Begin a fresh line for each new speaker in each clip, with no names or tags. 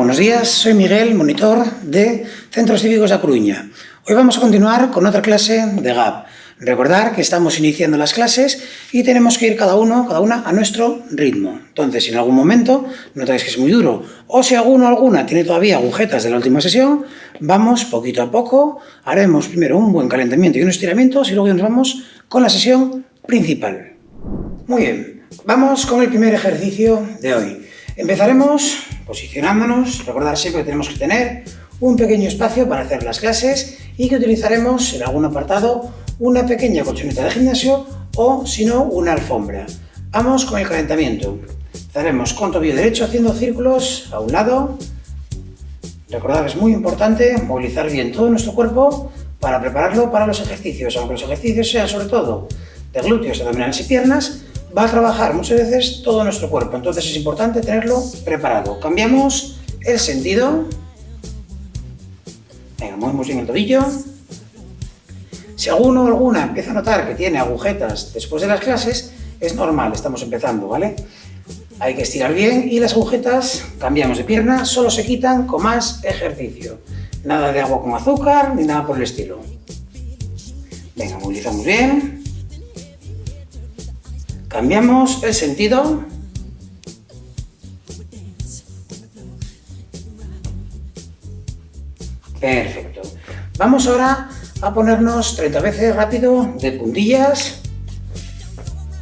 buenos días, soy Miguel, monitor de Centros Cívicos da Coruña. Hoy vamos a continuar con otra clase de GAP. Recordar que estamos iniciando las clases y tenemos que ir cada una a nuestro ritmo. Entonces, si en algún momento notáis que es muy duro o si alguno o alguna tiene todavía agujetas de la última sesión, vamos poquito a poco, haremos primero un buen calentamiento y unos estiramientos y luego nos vamos con la sesión principal. Muy bien, vamos con el primer ejercicio de hoy. Empezaremos posicionándonos. Recordar siempre que tenemos que tener un pequeño espacio para hacer las clases y que utilizaremos en algún apartado una pequeña colchoneta de gimnasio o, si no, una alfombra. Vamos con el calentamiento. Empezaremos con tobillo derecho haciendo círculos a un lado. Recordad que es muy importante movilizar bien todo nuestro cuerpo para prepararlo para los ejercicios. Aunque los ejercicios sean sobre todo de glúteos, abdominales y piernas, va a trabajar muchas veces todo nuestro cuerpo, entonces es importante tenerlo preparado. Cambiamos el sentido. Venga, movemos bien el tobillo. Si alguno o alguna empieza a notar que tiene agujetas después de las clases, es normal, estamos empezando, ¿vale? Hay que estirar bien y las agujetas, cambiamos de pierna, solo se quitan con más ejercicio. Nada de agua con azúcar ni nada por el estilo. Venga, movilizamos bien. Cambiamos el sentido. Perfecto. Vamos ahora a ponernos 30 veces rápido de puntillas.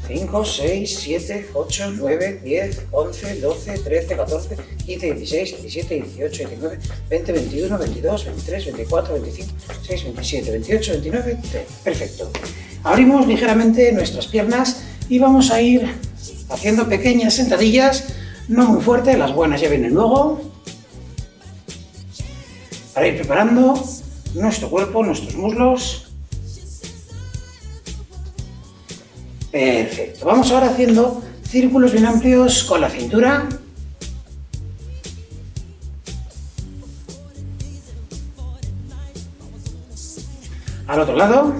5, 6, 7, 8, 9, 10, 11, 12, 13, 14, 15, 16, 17, 18, 19, 20, 21, 22, 23, 24, 25, 26, 27, 28, 29, 30. Perfecto. Abrimos ligeramente nuestras piernas y vamos a ir haciendo pequeñas sentadillas, no muy fuertes, las buenas ya vienen luego, para ir preparando nuestro cuerpo, nuestros muslos. Perfecto. Vamos ahora haciendo círculos bien amplios con la cintura. Al otro lado.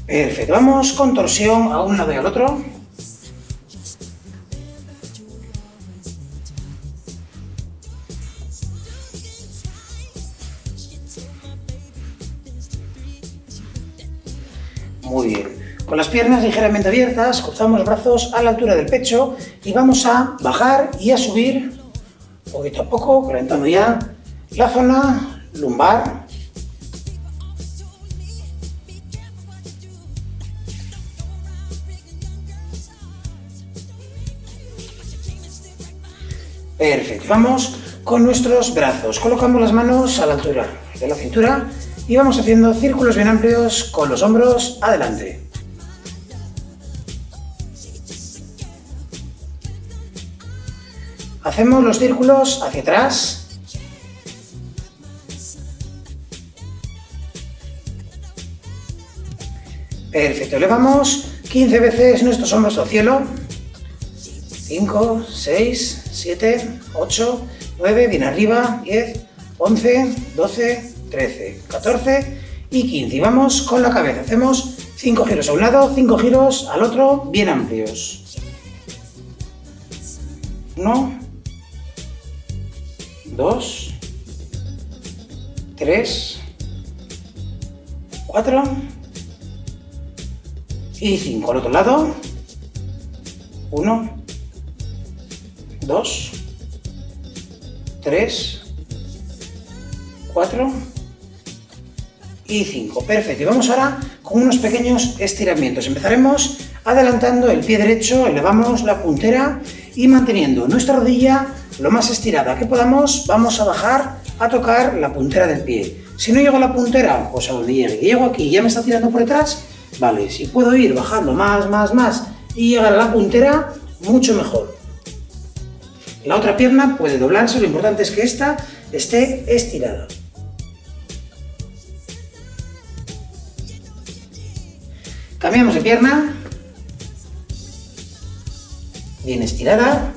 Perfecto, vamos con torsión a un lado y al otro. Muy bien, con las piernas ligeramente abiertas, cruzamos los brazos a la altura del pecho y vamos a bajar y a subir poquito a poco, calentando ya la zona lumbar. Perfecto, vamos con nuestros brazos, colocamos las manos a la altura de la cintura y vamos haciendo círculos bien amplios con los hombros adelante. Hacemos los círculos hacia atrás. Perfecto, elevamos 15 veces nuestros hombros al cielo. 5, 6, 7, 8, 9, bien arriba, 10, 11, 12, 13, 14 y 15. Y vamos con la cabeza. Hacemos 5 giros a un lado, 5 giros al otro, bien amplios. 1, 2, 3, 4 y 5. Al otro lado. 1, 2, 3, 4 y 5. Perfecto. Y vamos ahora con unos pequeños estiramientos. Empezaremos adelantando el pie derecho, elevamos la puntera y manteniendo nuestra rodilla lo más estirada que podamos, vamos a bajar a tocar la puntera del pie. Si no llego a la puntera, pues a donde llegue. Llego aquí y ya me está tirando por detrás, vale. Si puedo ir bajando más y llegar a la puntera, mucho mejor. La otra pierna puede doblarse, lo importante es que esta esté estirada. Cambiamos de pierna. Bien estirada.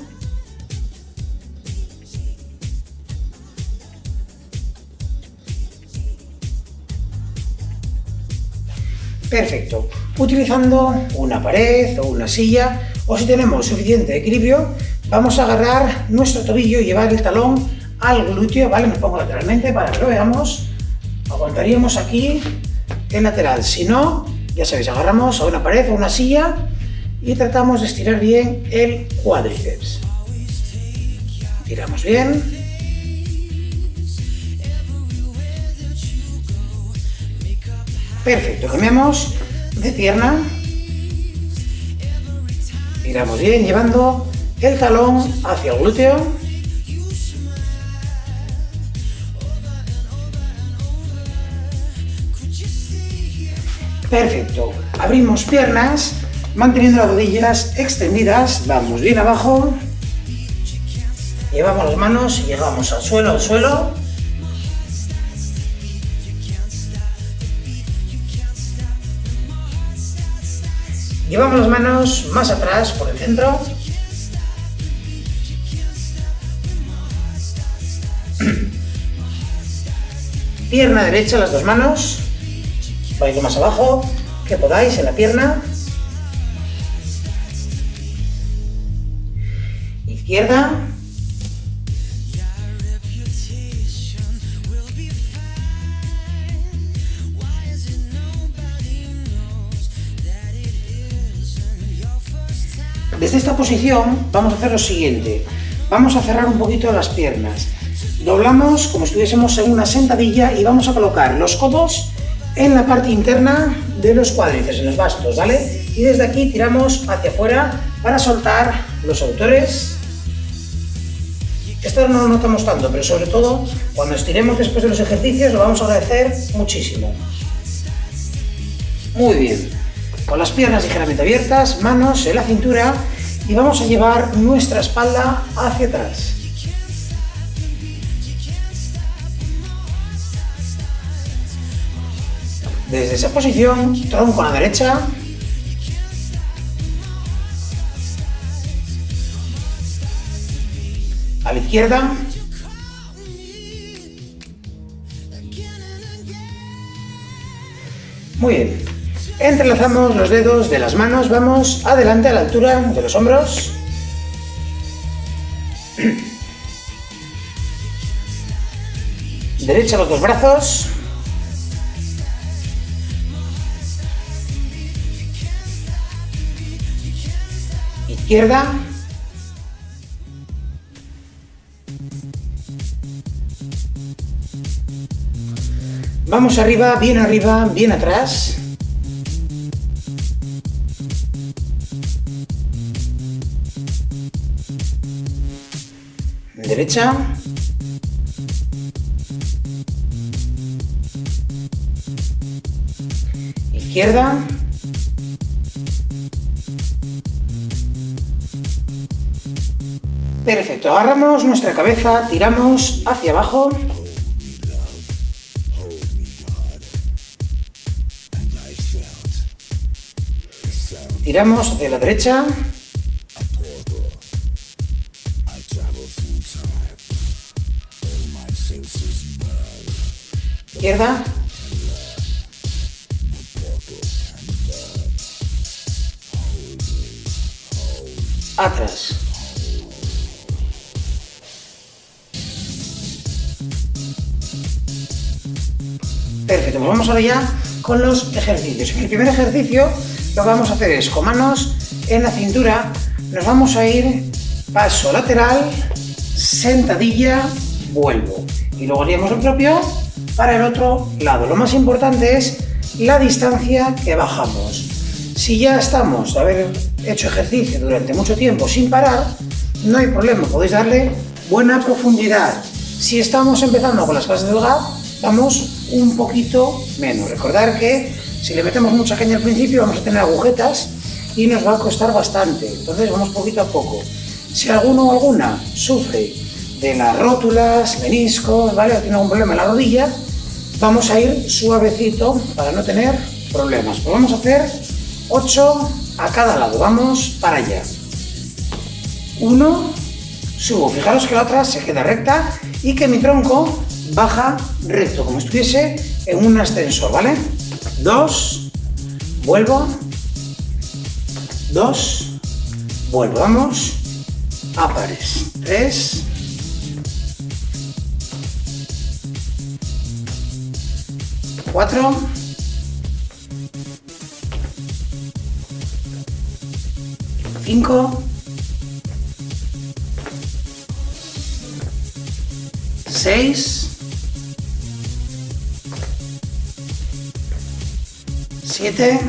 Perfecto. utilizando una pared o una silla, o si tenemos suficiente equilibrio, vamos a agarrar nuestro tobillo y llevar el talón al glúteo, ¿vale? Me pongo lateralmente para que lo veamos. Aguantaríamos aquí el lateral. Si no, ya sabéis, agarramos a una pared o una silla y tratamos de estirar bien el cuádriceps. Tiramos bien. Perfecto, cambiamos de pierna. Tiramos bien, llevando el talón hacia el glúteo. Perfecto, abrimos piernas, manteniendo las rodillas extendidas, vamos bien abajo, llevamos las manos y llegamos al suelo, llevamos las manos más atrás por el centro, pierna derecha, las dos manos, vais lo más abajo que podáis en la pierna, izquierda, desde esta posición vamos a hacer lo siguiente, vamos a cerrar un poquito las piernas, doblamos como si estuviésemos en una sentadilla y vamos a colocar los codos en la parte interna de los cuádriceps, en los bastos, ¿vale? Y desde aquí tiramos hacia afuera para soltar los aductores. Esto no lo notamos tanto, pero sobre todo cuando estiremos después de los ejercicios lo vamos a agradecer muchísimo. Muy bien, con las piernas ligeramente abiertas, manos en la cintura y vamos a llevar nuestra espalda hacia atrás. Desde esa posición, tronco a la derecha, a la izquierda, muy bien, entrelazamos los dedos de las manos, vamos adelante a la altura de los hombros, derecha los dos brazos, izquierda, vamos arriba, bien atrás, derecha, izquierda, perfecto, agarramos nuestra cabeza, tiramos hacia abajo, tiramos hacia la derecha, izquierda, atrás. Perfecto, pues vamos ahora ya con los ejercicios. En el primer ejercicio lo que vamos a hacer es con manos en la cintura, nos vamos a ir paso lateral, sentadilla, vuelvo. Y luego haríamos lo propio para el otro lado. Lo más importante es la distancia que bajamos. Si ya estamos de haber hecho ejercicio durante mucho tiempo sin parar, no hay problema, podéis darle buena profundidad. Si estamos empezando con las clases del GAP, vamos un poquito menos. Recordar que si le metemos mucha caña al principio vamos a tener agujetas y nos va a costar bastante, entonces vamos poquito a poco. Si alguno o alguna sufre de las rótulas, meniscos, ¿vale? O tiene algún problema en la rodilla, vamos a ir suavecito para no tener problemas. Pues vamos a hacer 8 a cada lado, vamos para allá. 1, subo, fijaros que la otra se queda recta y que mi tronco baja recto, como si estuviese en un ascensor, ¿vale? 2, vuelvo, 2, vuelvo, vamos, a pares, 3, 4, 5, 6, 7,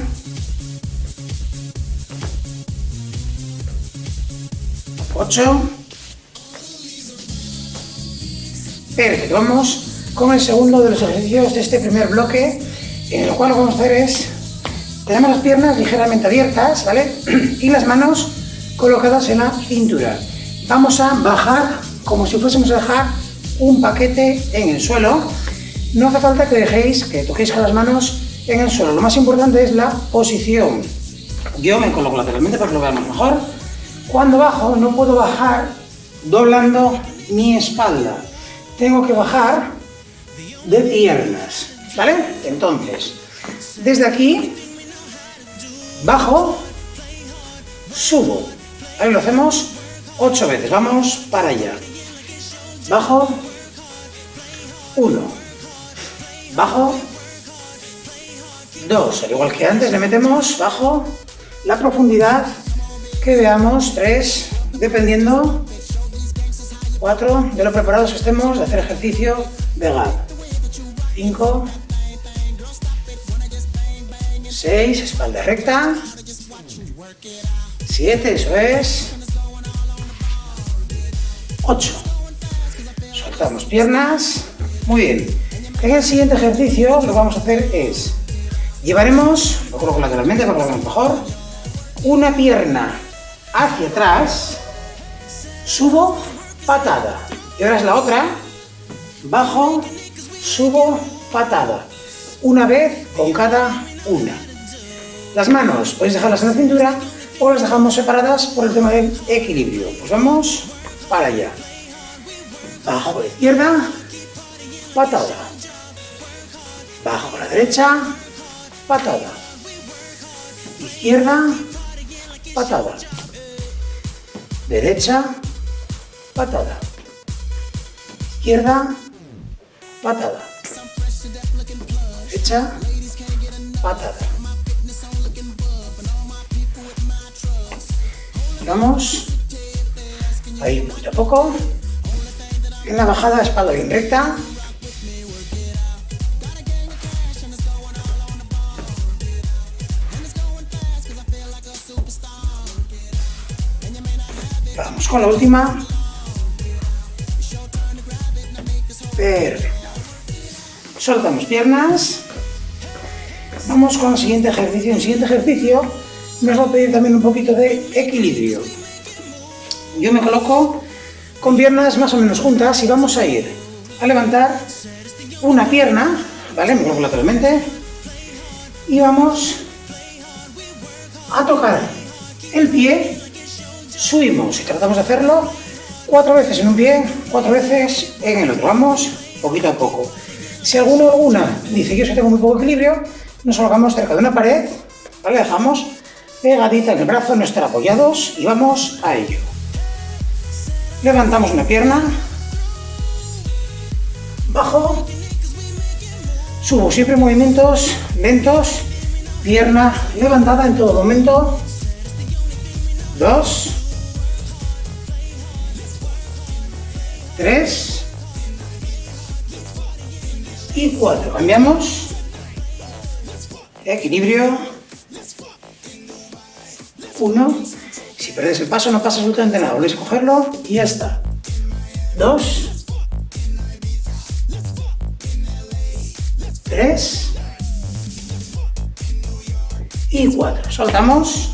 8. Perfecto, vamos con el segundo de los ejercicios de este primer bloque, en el cual lo que vamos a hacer es, tenemos las piernas ligeramente abiertas, ¿vale? Y las manos colocadas en la cintura. Vamos a bajar como si fuésemos a dejar un paquete en el suelo. No hace falta que toquéis con las manos en el suelo. Lo más importante es la posición. Yo me coloco lateralmente para que lo veamos mejor. Cuando bajo no puedo bajar doblando mi espalda. Tengo que bajar de piernas, ¿vale? Entonces, desde aquí, bajo, subo. Ahí lo hacemos 8 veces. Vamos para allá. Bajo, 1. Bajo, 2. Al igual que antes, le metemos bajo la profundidad que veamos, 3, dependiendo, 4, de lo preparados que estemos de hacer ejercicio de gap. 5, 6, espalda recta, 7, eso es, 8, soltamos piernas, muy bien. En el siguiente ejercicio lo que vamos a hacer es, llevaremos, lo coloco lateralmente para que lo veamos mejor, una pierna hacia atrás, subo, patada, y ahora es la otra, bajo, subo, patada, una vez con cada una. Las manos podéis dejarlas en la cintura o las dejamos separadas por el tema del equilibrio. Pues vamos para allá. Bajo con la izquierda, patada. Bajo con la derecha, patada. Izquierda, patada. Derecha, patada. Izquierda, patada. Derecha, patada. Vamos ahí poquito a poco. En la bajada, espalda bien recta. Vamos con la última. Perfecto. Soltamos piernas. Vamos con el siguiente ejercicio. En el siguiente ejercicio nos va a pedir también un poquito de equilibrio. Yo me coloco con piernas más o menos juntas y vamos a ir a levantar una pierna, ¿vale? Me coloco lateralmente y vamos a tocar el pie, subimos y tratamos de hacerlo 4 veces en un pie, 4 veces en el otro. Vamos poquito a poco. Si alguna dice yo que tengo muy poco equilibrio, nos colocamos cerca de una pared, ¿vale? Dejamos pegadita en el brazo, no estar apoyados y vamos a ello. Levantamos una pierna, bajo, subo, siempre movimientos lentos, pierna levantada en todo momento, 2, 3 y 4. Cambiamos, equilibrio, 1. Si perdes el paso no pasa absolutamente nada, volvéis a cogerlo y ya está. 2, 3 y 4. Soltamos.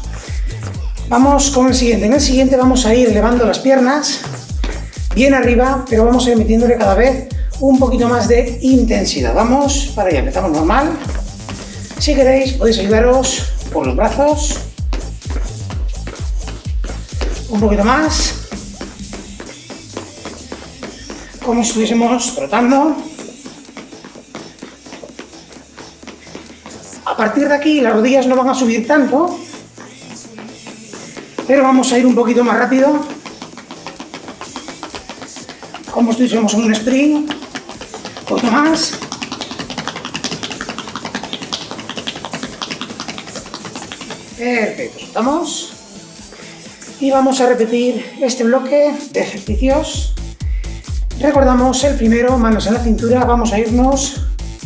Vamos con el siguiente. En el siguiente vamos a ir elevando las piernas bien arriba, pero vamos a ir metiéndole cada vez un poquito más de intensidad. Vamos para allá, empezamos normal. Si queréis podéis ayudaros por los brazos. Un poquito más, como si estuviésemos trotando. A partir de aquí las rodillas no van a subir tanto pero vamos a ir un poquito más rápido, como si estuviésemos en un sprint, un poquito más. Perfecto, soltamos y vamos a repetir este bloque de ejercicios. Recordamos el primero, manos en la cintura, vamos a irnos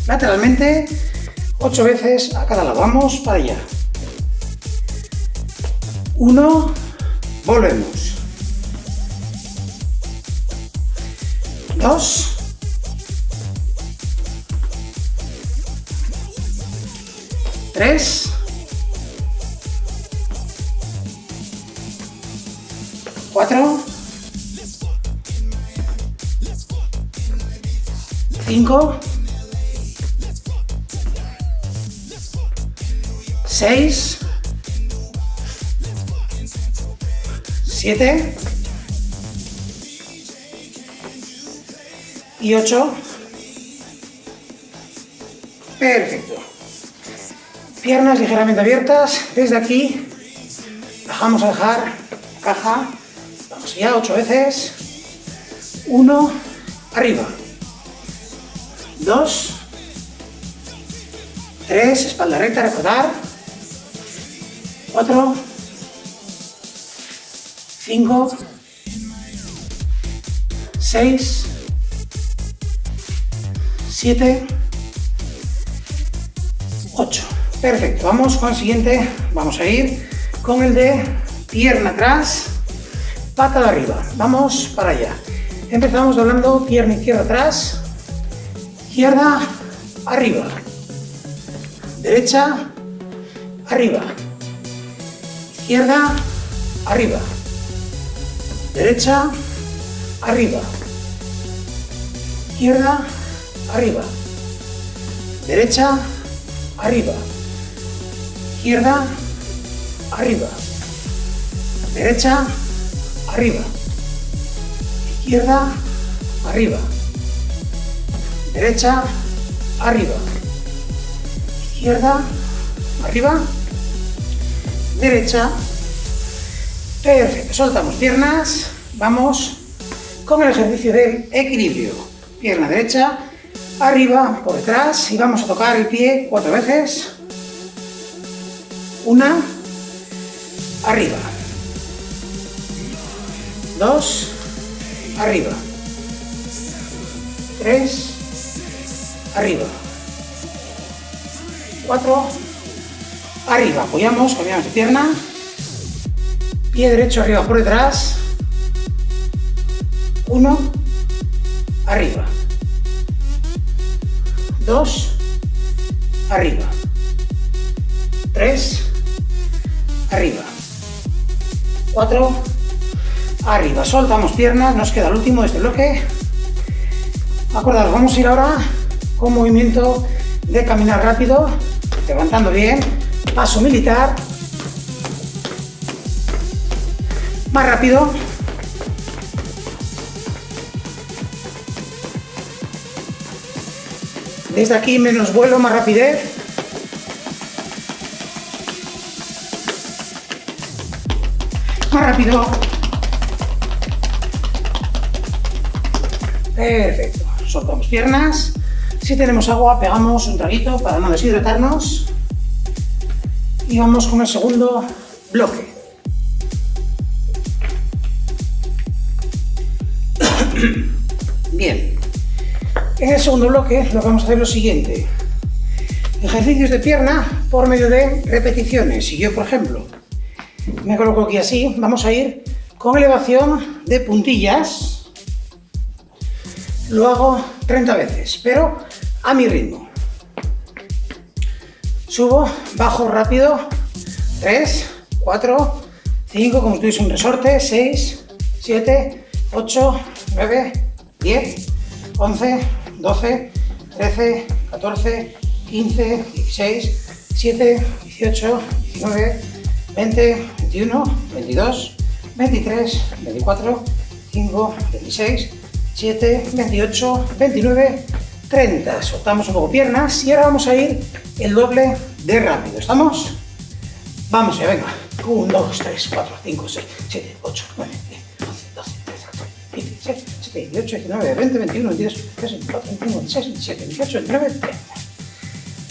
lateralmente 8 veces a cada lado. Vamos para allá. 1, volvemos. 2, 3, 4, 5, 6, 7 y 8. Perfecto. Piernas ligeramente abiertas. Desde aquí bajamos a dejar caja. Vamos allá, 8 veces. 1, arriba. 2, 3, espalda recta, recordar. 4, 5, 6, 7, 8. Perfecto, vamos con el siguiente. Vamos a ir con el de pierna atrás, pata de arriba. Vamos para allá. Empezamos doblando pierna izquierda atrás, izquierda arriba, derecha arriba, izquierda arriba, derecha arriba, izquierda arriba, derecha arriba, izquierda arriba, derecha arriba, izquierda arriba, derecha arriba, izquierda arriba, derecha. Perfecto, soltamos piernas, vamos con el ejercicio del equilibrio. Pierna derecha, arriba, por detrás, y vamos a tocar el pie 4 veces. 1, arriba. 2, arriba. 3, arriba. 4, arriba. Apoyamos, cambiamos de pierna. Pie derecho arriba por detrás. 1, arriba. 2, arriba. 3, arriba. 4, arriba. Soltamos piernas, nos queda el último de este bloque. Acordaos, vamos a ir ahora con movimiento de caminar rápido, levantando bien, paso militar. Más rápido. Desde aquí menos vuelo, más rapidez. Más rápido. Perfecto. Soltamos piernas. Si tenemos agua, pegamos un traguito para no deshidratarnos. Y vamos con el segundo bloque. Bien. En el segundo bloque lo que vamos a hacer es lo siguiente. Ejercicios de pierna por medio de repeticiones. Si yo, por ejemplo, me coloco aquí así, vamos a ir con elevación de puntillas. Lo hago 30 veces, pero a mi ritmo. Subo, bajo rápido. 3, 4, 5, como si tuviese un resorte. 6, 7, 8, 9, 10, 11, 12, 13, 14, 15, 16, 17, 18, 19, 20, 21, 22, 23, 24, 5, 26, 7, 28, 29, 30. Soltamos un poco piernas y ahora vamos a ir el doble de rápido. ¿Estamos? Vamos ya, venga. 1, 2, 3, 4, 5, 6, 7, 8, 9, 10, 11, 12, 13, 14, 15, 16, 17, 18, 19, 20, 21, 22, 23, 24, 25, 26, 27, 28, 29, 30.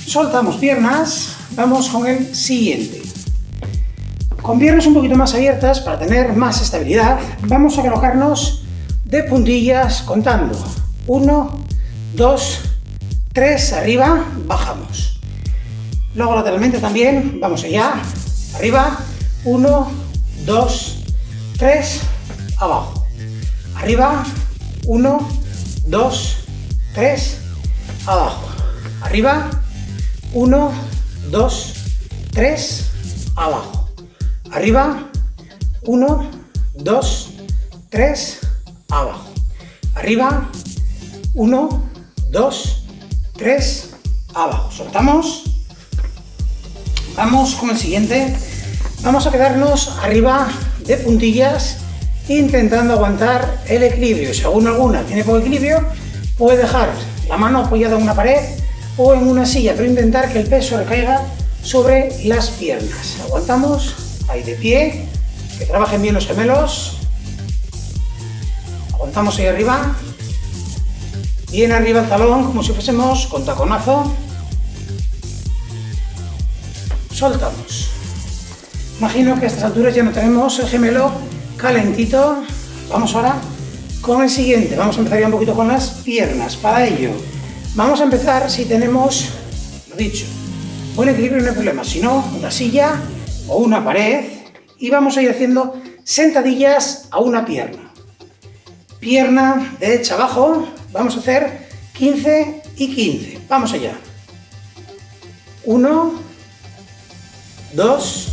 Soltamos piernas, vamos con el siguiente. Con piernas un poquito más abiertas, para tener más estabilidad, vamos a colocarnos de puntillas contando. 1, 2, 3, arriba, bajamos. Luego lateralmente también, vamos allá, arriba, 1, 2, 3, abajo. Arriba, 1, 2, 3, abajo. Arriba, 1, 2, 3, abajo. Arriba, 1, 2, 3, abajo. Arriba, 1, 2, 3, abajo. Soltamos. Vamos con el siguiente. Vamos a quedarnos arriba de puntillas intentando aguantar el equilibrio. Si alguna tiene poco equilibrio, puede dejar la mano apoyada en una pared o en una silla, pero intentar que el peso recaiga sobre las piernas. Aguantamos. Ahí de pie, que trabajen bien los gemelos. Aguantamos ahí arriba. Bien arriba el talón, como si fuésemos con taconazo. Soltamos. Imagino que a estas alturas ya no tenemos el gemelo calentito. Vamos ahora con el siguiente. Vamos a empezar ya un poquito con las piernas. Para ello, vamos a empezar si tenemos, lo dicho, buen equilibrio, no hay problema. Si no, una silla o una pared, y vamos a ir haciendo sentadillas a una pierna. Pierna derecha abajo, vamos a hacer 15 y 15. Vamos allá. 1, 2,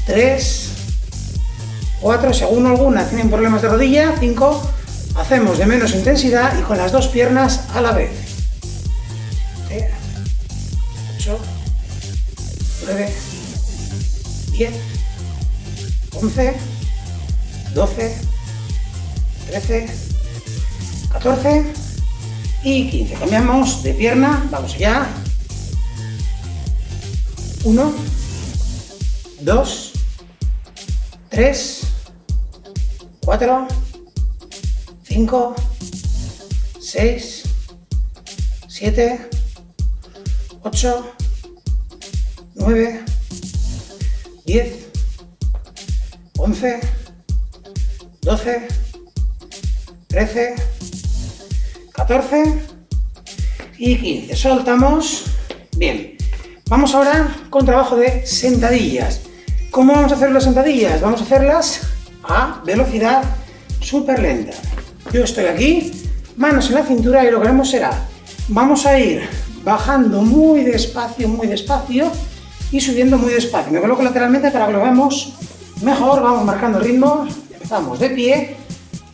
3, 4, según alguna tienen problemas de rodilla, 5, hacemos de menos intensidad y con las dos piernas a la vez. 8, 9, 10, 11, 12, 13, 14 y 15. Cambiamos de pierna, vamos allá. 1, 2, 3, 4, 5, 6, 7, 8, 9, 10, 11, 12, 13, 14 y 15. Soltamos. Bien. Vamos ahora con trabajo de sentadillas. ¿Cómo vamos a hacer las sentadillas? Vamos a hacerlas a velocidad súper lenta. Yo estoy aquí, manos en la cintura, y lo que haremos será, vamos a ir bajando muy despacio y subiendo muy despacio. Me coloco lateralmente para que lo veamos mejor. Vamos marcando el ritmo. Empezamos de pie,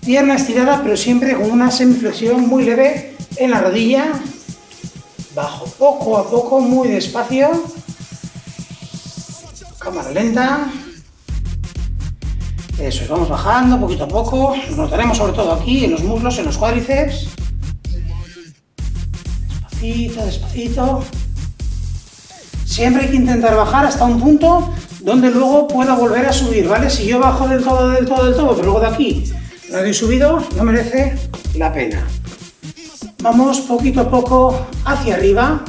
pierna estirada, pero siempre con una semiflexión muy leve en la rodilla. Bajo poco a poco, muy despacio. Cámara lenta. Eso es, vamos bajando poquito a poco. Nos notaremos sobre todo aquí, en los muslos, en los cuádriceps. Despacito, despacito. Siempre hay que intentar bajar hasta un punto donde luego pueda volver a subir, ¿vale? Si yo bajo del todo, pero luego de aquí no he subido, no merece la pena. Vamos poquito a poco hacia arriba,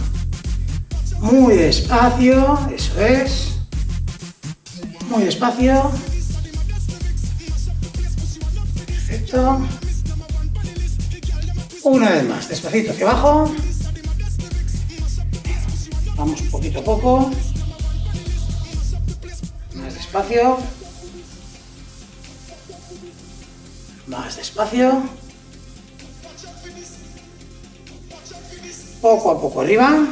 muy despacio, eso es, muy despacio, perfecto, una vez más, despacito hacia abajo, vamos poquito a poco, más despacio, más despacio, poco a poco arriba,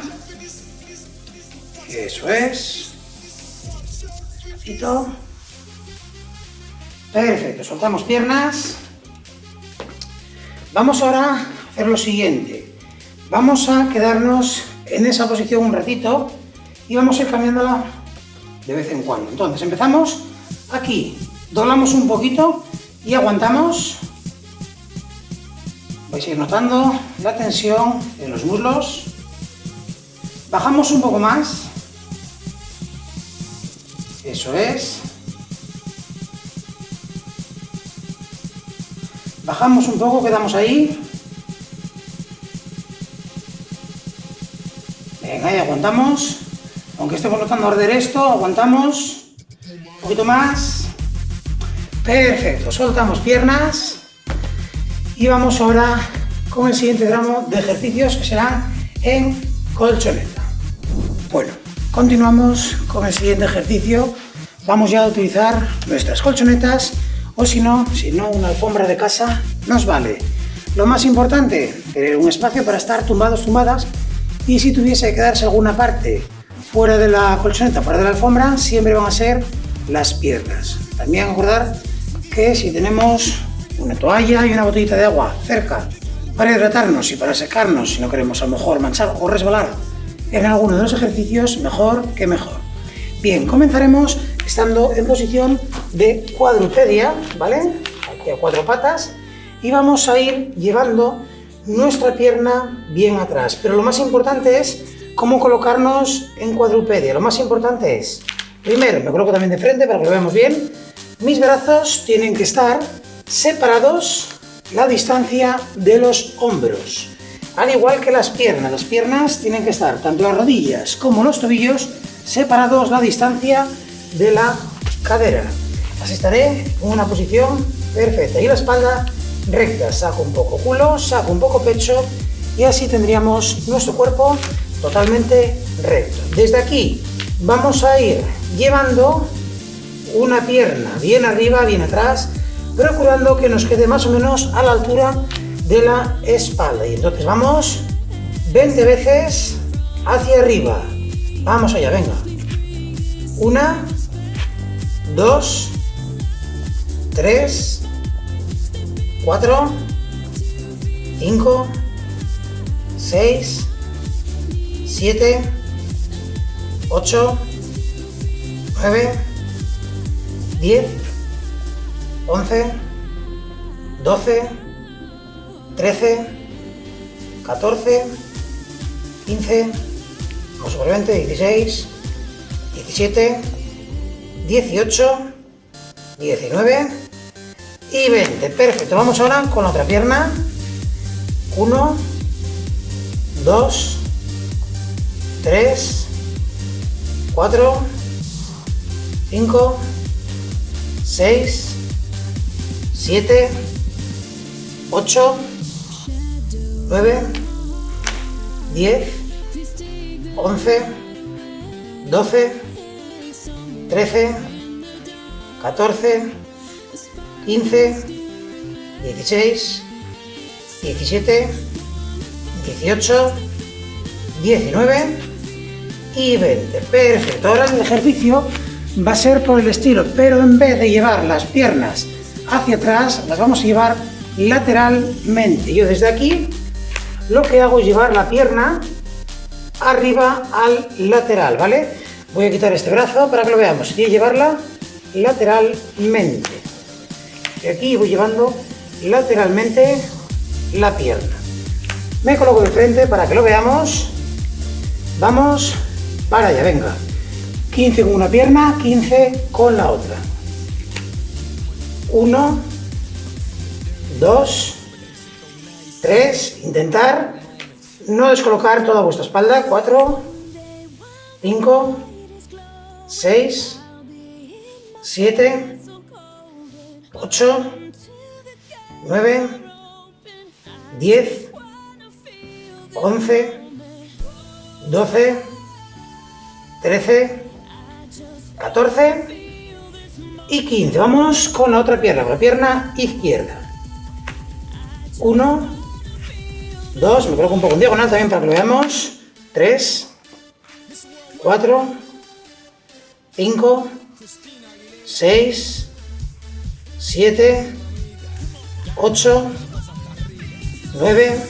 eso es, despacito, perfecto, soltamos piernas. Vamos ahora a hacer lo siguiente, vamos a quedarnos en esa posición un ratito y vamos a ir cambiándola de vez en cuando. Entonces empezamos aquí, doblamos un poquito y aguantamos. Vais a ir notando la tensión en los muslos. Bajamos un poco más. Eso es. Bajamos un poco, quedamos ahí. Venga, y aguantamos. Aunque estemos notando arder esto, aguantamos. Un poquito más. Perfecto, soltamos piernas. Y vamos ahora con el siguiente tramo de ejercicios que serán en colchoneta. Bueno, continuamos con el siguiente ejercicio. Vamos ya a utilizar nuestras colchonetas o si no, una alfombra de casa nos vale. Lo más importante, tener un espacio para estar tumbados, tumbadas, y si tuviese que quedarse alguna parte fuera de la colchoneta, fuera de la alfombra, siempre van a ser las piernas. También acordar que si tenemos una toalla y una botellita de agua cerca para hidratarnos y para secarnos, si no queremos a lo mejor manchar o resbalar en alguno de los ejercicios, mejor que mejor. Bien, comenzaremos estando en posición de cuadrupedia, ¿vale? Aquí a 4 patas, y vamos a ir llevando nuestra pierna bien atrás. Pero lo más importante es cómo colocarnos en cuadrupedia. Lo más importante es, primero, me coloco también de frente para que lo veamos bien. Mis brazos tienen que estar separados la distancia de los hombros. Al igual que las piernas tienen que estar, tanto las rodillas como los tobillos, separados la distancia de la cadera. Así estaré en una posición perfecta. Y la espalda recta, saco un poco culo, saco un poco pecho y así tendríamos nuestro cuerpo totalmente recto. Desde aquí vamos a ir llevando una pierna bien arriba, bien atrás, procurando que nos quede más o menos a la altura de la espalda. Y entonces vamos 20 veces hacia arriba. Vamos allá, venga. 1, 2, 3, 4, 5, 6, 7, 8, 9, 10, 11, 12, 13, 14, 15, vamos por 20, 16, 17, 18, 19 y 20. Perfecto, vamos ahora con la otra pierna. 1, 2, 3, 4, 5, 6, 7, 8, 9, 10, 11, 12, 13, 14, 15, 16, 17, 18, 19 y 20. Perfecto, ahora el ejercicio va a ser por el estilo, pero en vez de llevar las piernas hacia atrás, las vamos a llevar lateralmente. Yo desde aquí lo que hago es llevar la pierna arriba al lateral, ¿vale? Voy a quitar este brazo para que lo veamos y llevarla lateralmente. Y aquí voy llevando lateralmente la pierna. Me coloco de frente para que lo veamos. Vamos para allá, venga. 15 con una pierna, 15 con la otra. 1, 2, 3, intentar no descolocar toda vuestra espalda. 4, 5, 6, 7, 8, 9, 10, 11, 12, 13, 14 y 15. Vamos con la otra pierna, con la pierna izquierda. 1, 2, me coloco un poco en diagonal también para que lo veamos. 3, 4, 5, 6, 7, 8, 9,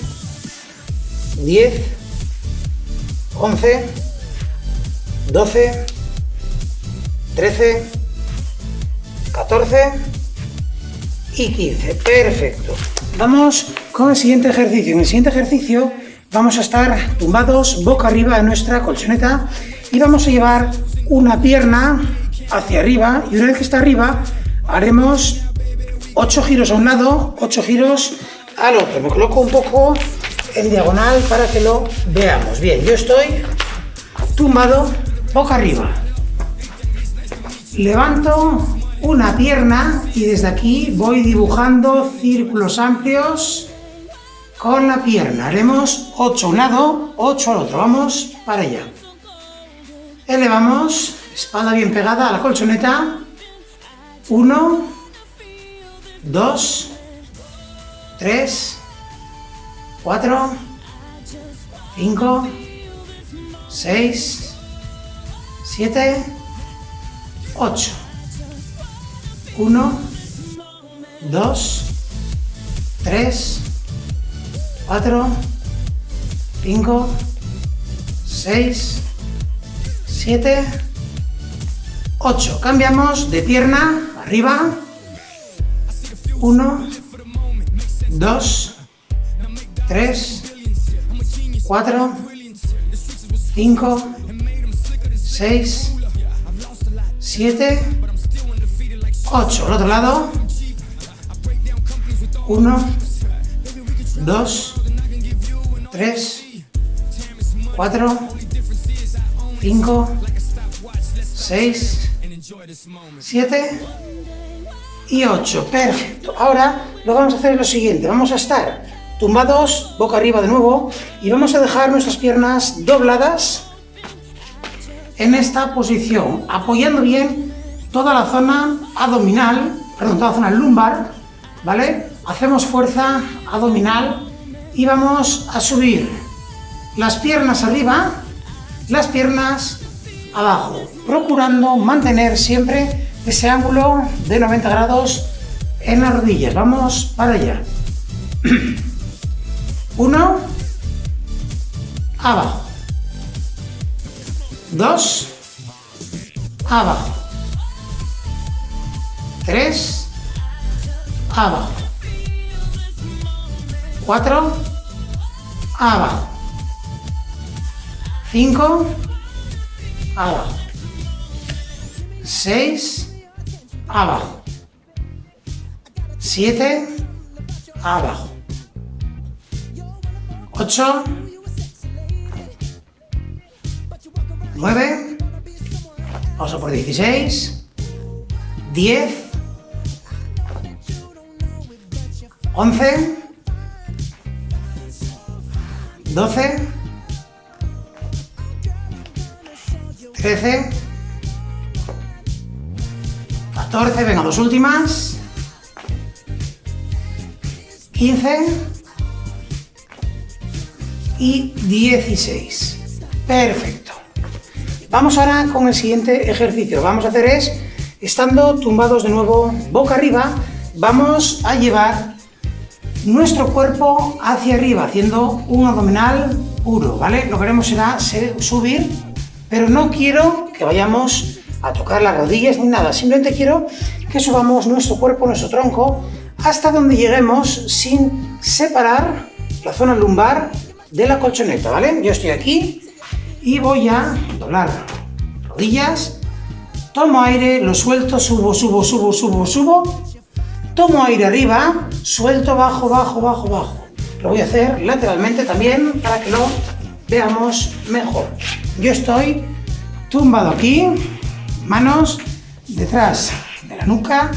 10, 11, 12, 13, 14 y 15. Perfecto. Vamos con el siguiente ejercicio. En el siguiente ejercicio vamos a estar tumbados boca arriba en nuestra colchoneta y vamos a llevar una pierna hacia arriba y una vez que está arriba haremos 8 giros a un lado, 8 giros al otro. Me coloco un poco en diagonal para que lo veamos. Bien, yo estoy tumbado boca arriba. Levanto una pierna y desde aquí voy dibujando círculos amplios con la pierna. Haremos 8 a un lado, 8 al otro. Vamos para allá. Elevamos, espalda bien pegada a la colchoneta. 1, 2, 3, 4, 5, 6, 7, 8. 1, 2, 3, 4, 5, 6, 7, 8. Cambiamos de pierna arriba. 1, 2, 3, 4, 5, 6, 7, 8. Al otro lado. 1, 2, 3, 4, 5, 6, 7 y 8. Perfecto. Ahora lo vamos a hacer lo siguiente. Vamos a estar tumbados boca arriba de nuevo y vamos a dejar nuestras piernas dobladas en esta posición, apoyando bien toda la zona abdominal, perdón, toda la zona lumbar, ¿vale? Hacemos fuerza abdominal y vamos a subir las piernas arriba, las piernas abajo, procurando mantener siempre ese ángulo de 90 grados en las rodillas. Vamos para allá. 1, abajo. 2, abajo. 3, abajo. 4, abajo. 5, abajo. 6, abajo. 7, abajo. 8, 9, vamos a por 16, 10, 11, 12, 13, 14, venga, dos últimas, 15 y 16. Perfecto. Vamos ahora con el siguiente ejercicio. Lo que vamos a hacer es, estando tumbados de nuevo boca arriba, vamos a llevar nuestro cuerpo hacia arriba, haciendo un abdominal puro, ¿vale? Lo que haremos será subir, pero no quiero que vayamos a tocar las rodillas ni nada, simplemente quiero que subamos nuestro cuerpo, nuestro tronco, hasta donde lleguemos sin separar la zona lumbar de la colchoneta, ¿vale? Yo estoy aquí y voy a doblar rodillas, tomo aire, lo suelto, subo, subo, subo, subo, subo, tomo aire arriba, suelto, bajo, bajo, bajo, bajo. Lo voy a hacer lateralmente también para que lo veamos mejor. Yo estoy tumbado aquí, manos detrás de la nuca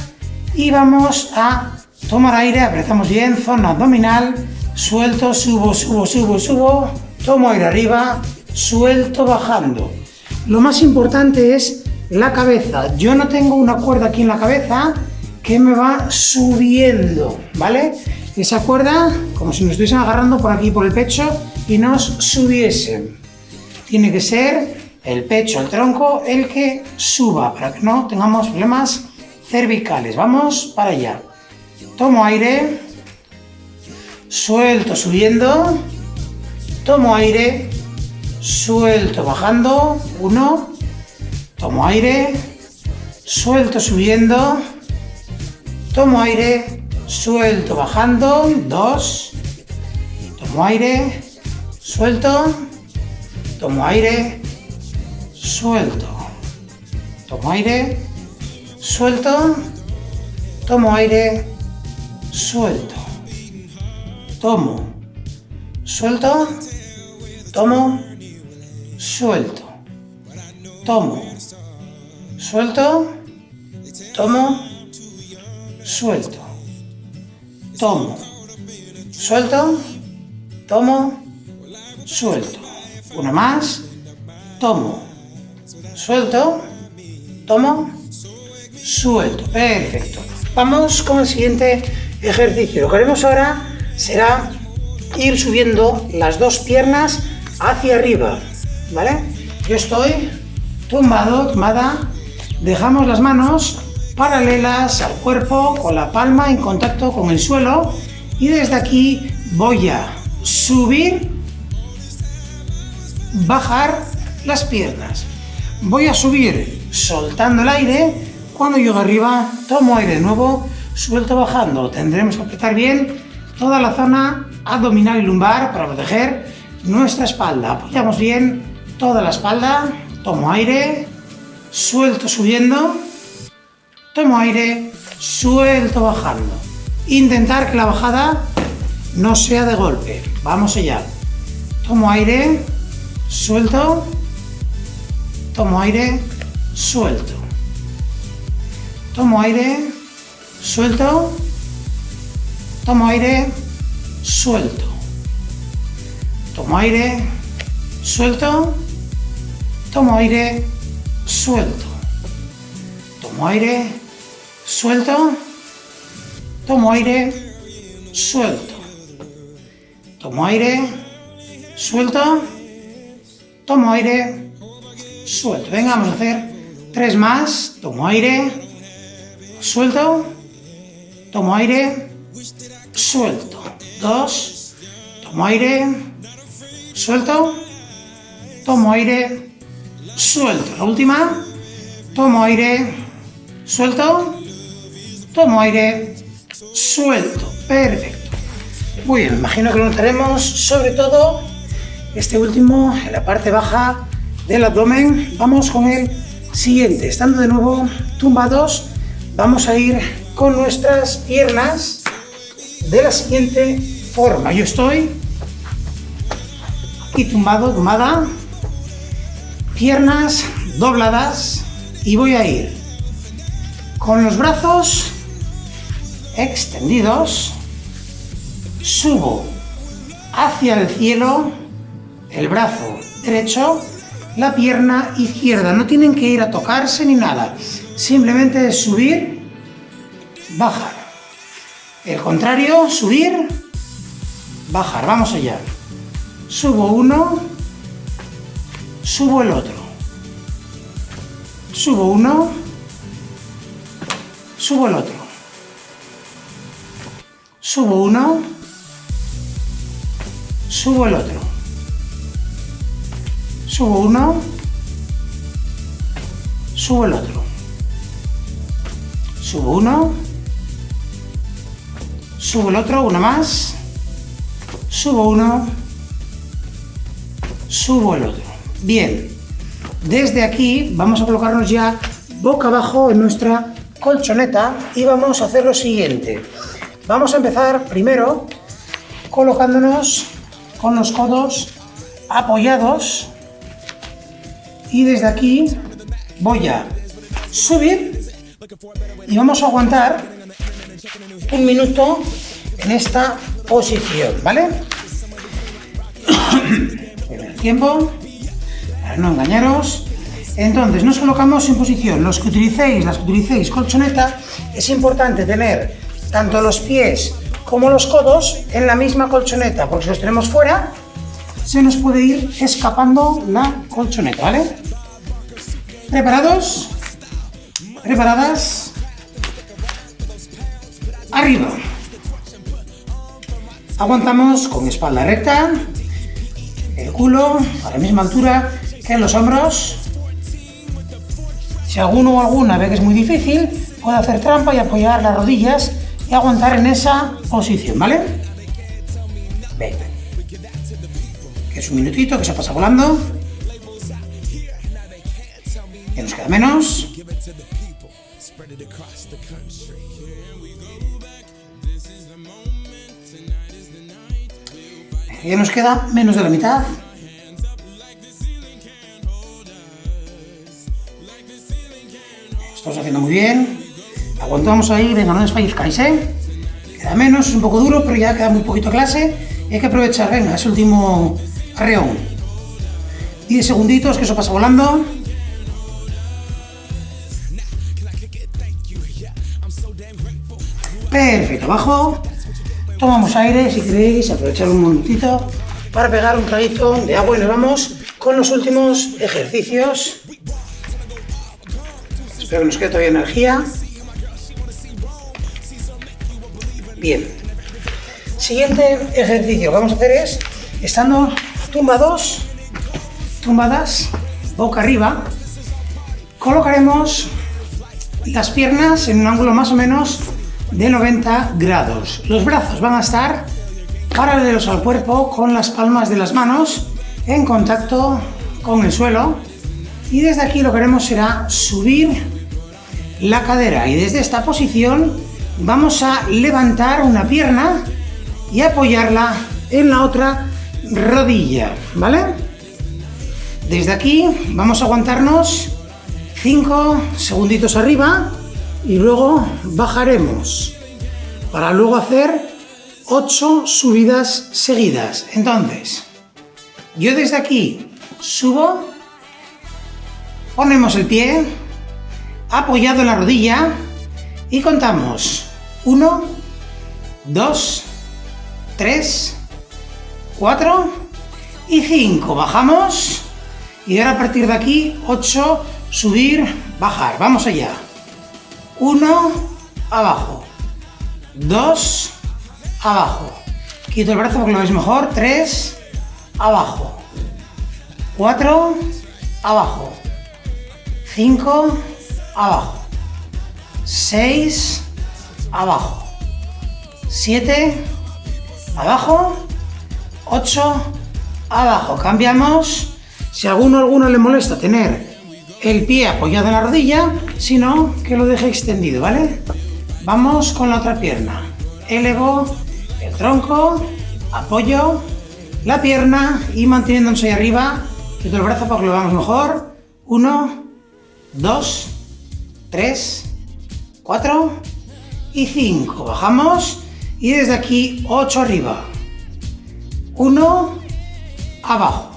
y vamos a tomar aire, apretamos bien, zona abdominal, suelto, subo, subo, subo, subo, tomo aire arriba, suelto, bajando. Lo más importante es la cabeza. Yo no tengo una cuerda aquí en la cabeza que me va subiendo, ¿vale? Esa cuerda, como si nos estuviesen agarrando por aquí, por el pecho, y nos subiesen. Tiene que ser el pecho, el tronco, el que suba, para que no tengamos problemas cervicales. Vamos para allá. Tomo aire, suelto, subiendo, tomo aire, suelto, bajando, 1, tomo aire, suelto, subiendo, tomo aire, suelto, bajando, 2, tomo aire, suelto, tomo aire, suelto, tomo aire, suelto, tomo aire, suelto, tomo, suelto, tomo, suelto, tomo, suelto, tomo, suelto, tomo, suelto, tomo, suelto. Uno más, tomo, suelto, tomo, suelto. Perfecto. Vamos con el siguiente ejercicio. Lo que haremos ahora será ir subiendo las dos piernas hacia arriba, ¿vale? Yo estoy tumbado, tumbada, dejamos las manos paralelas al cuerpo, con la palma en contacto con el suelo, y desde aquí voy a subir, bajar las piernas. Voy a subir soltando el aire. Cuando llego arriba, tomo aire de nuevo, suelto bajando. Tendremos que apretar bien toda la zona abdominal y lumbar para proteger nuestra espalda. Apoyamos bien toda la espalda, tomo aire, suelto subiendo, tomo aire, suelto bajando. Intentar que la bajada no sea de golpe. Vamos allá. Tomo aire, suelto, tomo aire, suelto. Tomo aire, suelto, tomo aire, suelto. Tomo aire, suelto, tomo aire, suelto. Tomo aire, suelto, tomo aire, suelto. Tomo aire, suelto, tomo aire, suelto. Venga, vamos a hacer 3 más. Tomo aire, suelto, tomo aire, suelto. 2, tomo aire, suelto, tomo aire, suelto. La última, tomo aire, suelto, tomo aire, suelto. Perfecto. Muy bien, me imagino que lo notaremos sobre todo este último en la parte baja del abdomen. Vamos con el siguiente. Estando de nuevo tumbados, vamos a ir con nuestras piernas de la siguiente forma. Yo estoy aquí tumbado, tumbada, piernas dobladas, y voy a ir con los brazos extendidos, subo hacia el cielo el brazo derecho, la pierna izquierda. No tienen que ir a tocarse ni nada, simplemente es subir, bajar. El contrario, subir, bajar. Vamos allá. Subo uno, subo el otro. Subo uno, subo el otro. Subo uno, subo el otro. Subo uno, subo el otro. Subo uno, subo el otro, una más. Subo uno, subo el otro. Bien, desde aquí vamos a colocarnos ya boca abajo en nuestra colchoneta y vamos a hacer lo siguiente. Vamos a empezar primero colocándonos con los codos apoyados, y desde aquí voy a subir y vamos a aguantar 1 minuto en esta posición, ¿vale? El tiempo, para no engañaros. Entonces nos colocamos en posición. Las que utilicéis colchoneta, es importante tener tanto los pies como los codos en la misma colchoneta, porque si los tenemos fuera se nos puede ir escapando la colchoneta, ¿vale? ¿Preparados? ¿Preparadas? Arriba. Aguantamos con espalda recta, el culo a la misma altura que los hombros. Si alguno o alguna ve que es muy difícil, puede hacer trampa y apoyar las rodillas y aguantar en esa posición, ¿vale? Venga. Que es un minutito que se pasa volando. Que nos queda menos. Ya nos queda menos de la mitad. Estamos haciendo muy bien. Aguantamos ahí, venga, no desfallezcáis, ¿eh? Queda menos, es un poco duro, pero ya queda muy poquito clase y hay que aprovechar, venga, ese último arreón. 10 segunditos, que eso pasa volando. Perfecto, abajo. Tomamos aire, si queréis, aprovechar un momentito para pegar un traguito de agua y nos vamos con los últimos ejercicios. Espero que nos quede todavía energía. Bien. Siguiente ejercicio que vamos a hacer es, estando tumbadas, boca arriba, colocaremos las piernas en un ángulo más o menos de 90 grados. Los brazos van a estar paralelos al cuerpo con las palmas de las manos en contacto con el suelo y desde aquí lo que haremos será subir la cadera y desde esta posición vamos a levantar una pierna y apoyarla en la otra rodilla, ¿vale? Desde aquí vamos a aguantarnos 5 segunditos arriba y luego bajaremos para luego hacer 8 subidas seguidas. Entonces, yo desde aquí subo, ponemos el pie apoyado en la rodilla y contamos 1, 2, 3, 4 y 5. Bajamos y ahora a partir de aquí 8, subir, bajar. Vamos allá. 1, abajo. 2, abajo. Quito el brazo porque lo veis mejor. 3, abajo. 4, abajo. 5, abajo. 6, abajo. 7, abajo. 8, abajo. Cambiamos. Si a alguno le molesta tener el pie apoyado en la rodilla, sino que lo deje extendido, ¿vale? Vamos con la otra pierna. Elevo el tronco, apoyo la pierna y manteniéndose ahí arriba, quito el brazo para que lo veamos mejor. 1, 2, 3, 4 y 5. Bajamos y desde aquí 8 arriba. 1, abajo.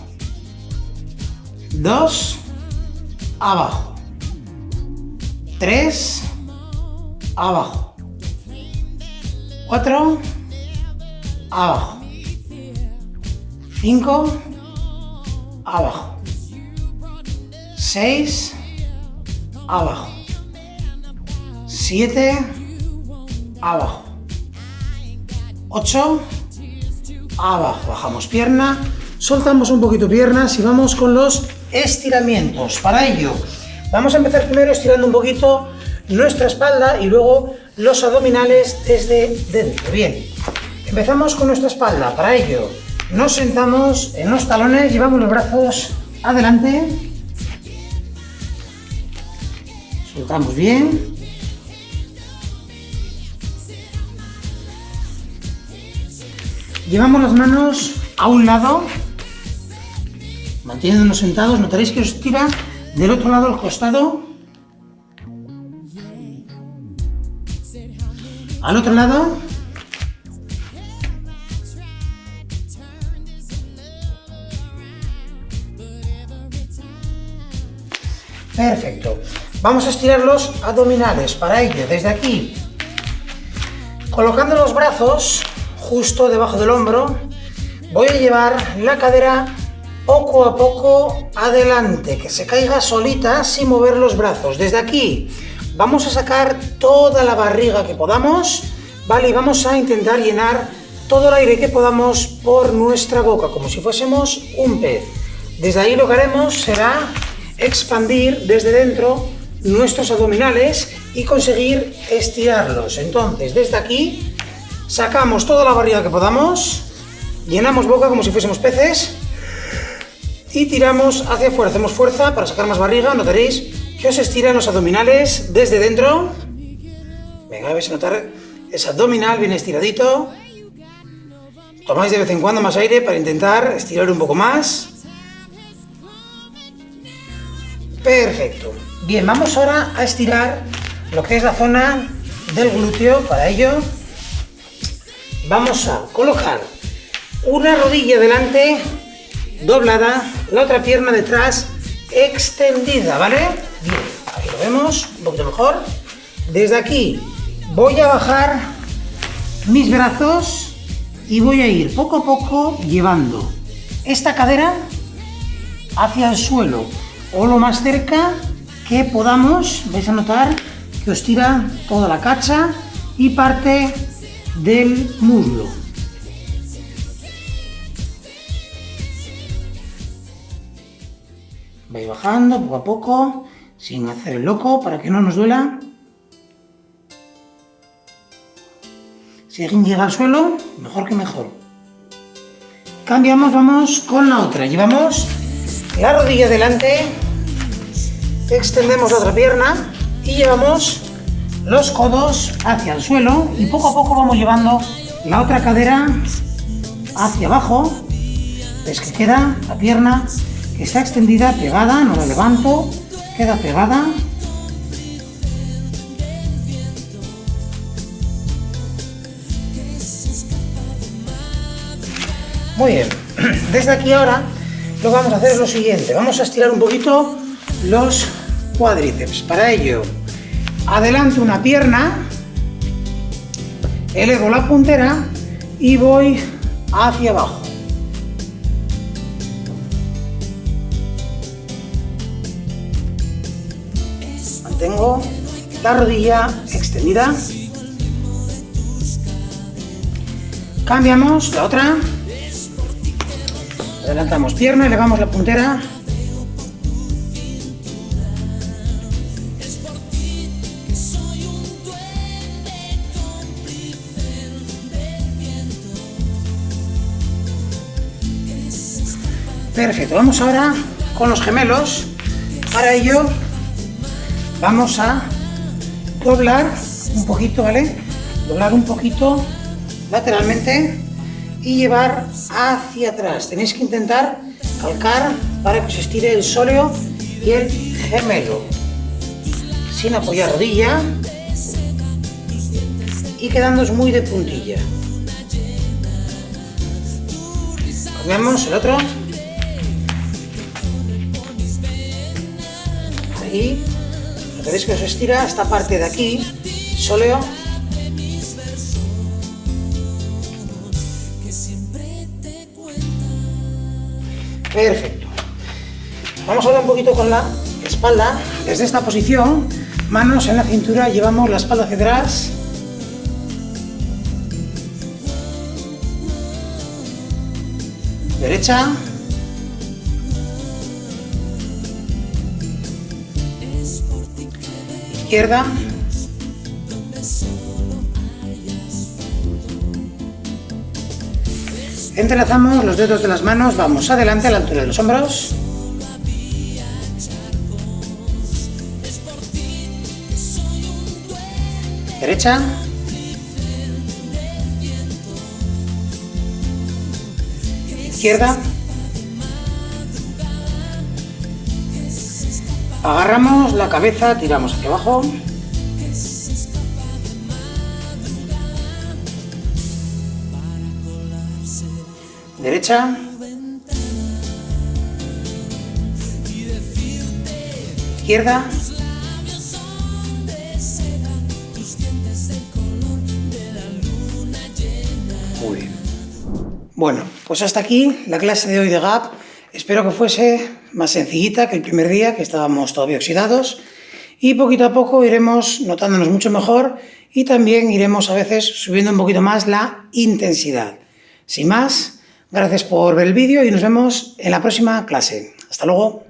2, abajo. 3, abajo. 4, abajo. 5, abajo. 6, abajo. 7, abajo. 8, abajo. Bajamos pierna, soltamos un poquito piernas y vamos con los estiramientos. Para ello vamos a empezar primero estirando un poquito nuestra espalda y luego los abdominales desde dentro. Bien, empezamos con nuestra espalda. Para ello nos sentamos en los talones, llevamos los brazos adelante, soltamos bien, llevamos las manos a un lado, manteniéndonos sentados. Notaréis que os tira del otro lado al costado, al otro lado, perfecto. Vamos a estirar los abdominales. Para ello, desde aquí, colocando los brazos justo debajo del hombro, voy a llevar la cadera poco a poco adelante, que se caiga solita sin mover los brazos. Desde aquí vamos a sacar toda la barriga que podamos, ¿vale? Y vamos a intentar llenar todo el aire que podamos por nuestra boca, como si fuésemos un pez. Desde ahí lo que haremos será expandir desde dentro nuestros abdominales y conseguir estirarlos. Entonces, desde aquí sacamos toda la barriga que podamos, llenamos boca como si fuésemos peces y tiramos hacia afuera. Hacemos fuerza para sacar más barriga. Notaréis que os estira los abdominales desde dentro. Venga, vais a notar ese abdominal bien estiradito. Tomáis de vez en cuando más aire para intentar estirar un poco más. Perfecto. Bien, vamos ahora a estirar lo que es la zona del glúteo. Para ello vamos a colocar una rodilla delante, doblada, la otra pierna detrás, extendida, ¿vale? Bien, aquí lo vemos un poquito mejor. Desde aquí voy a bajar mis brazos y voy a ir poco a poco llevando esta cadera hacia el suelo o lo más cerca que podamos. Vais a notar que os tira toda la cacha y parte del muslo. Vais bajando poco a poco, sin hacer el loco, para que no nos duela. Si alguien llega al suelo, mejor que mejor. Cambiamos, vamos con la otra. Llevamos la rodilla delante, extendemos la otra pierna y llevamos los codos hacia el suelo y poco a poco vamos llevando la otra cadera hacia abajo. Ves que queda la pierna que está extendida, pegada, no la levanto, queda pegada. Muy bien, desde aquí ahora lo que vamos a hacer es lo siguiente, vamos a estirar un poquito los cuádriceps. Para ello, adelanto una pierna, elevo la puntera y voy hacia abajo. Mantengo la rodilla extendida. Cambiamos la otra. Adelantamos pierna, elevamos la puntera. Perfecto, vamos ahora con los gemelos. Para ello vamos a doblar un poquito, ¿vale? Doblar un poquito lateralmente y llevar hacia atrás. Tenéis que intentar calcar para que se estire el sóleo y el gemelo, sin apoyar rodilla y quedándoos muy de puntilla. Cambiamos el otro. Ahí, veréis que os estira esta parte de aquí, sóleo. Perfecto. Vamos ahora un poquito con la espalda. Desde esta posición, manos en la cintura, llevamos la espalda hacia atrás. Derecha. Izquierda. Entrelazamos los dedos de las manos, vamos adelante a la altura de los hombros. Derecha. Izquierda. Agarramos la cabeza, tiramos hacia abajo. Derecha. Izquierda. Muy bien. Bueno, pues hasta aquí la clase de hoy de Gap. Espero que fuese más sencillita que el primer día, que estábamos todavía oxidados. Y poquito a poco iremos notándonos mucho mejor y también iremos a veces subiendo un poquito más la intensidad. Sin más, gracias por ver el vídeo y nos vemos en la próxima clase. Hasta luego.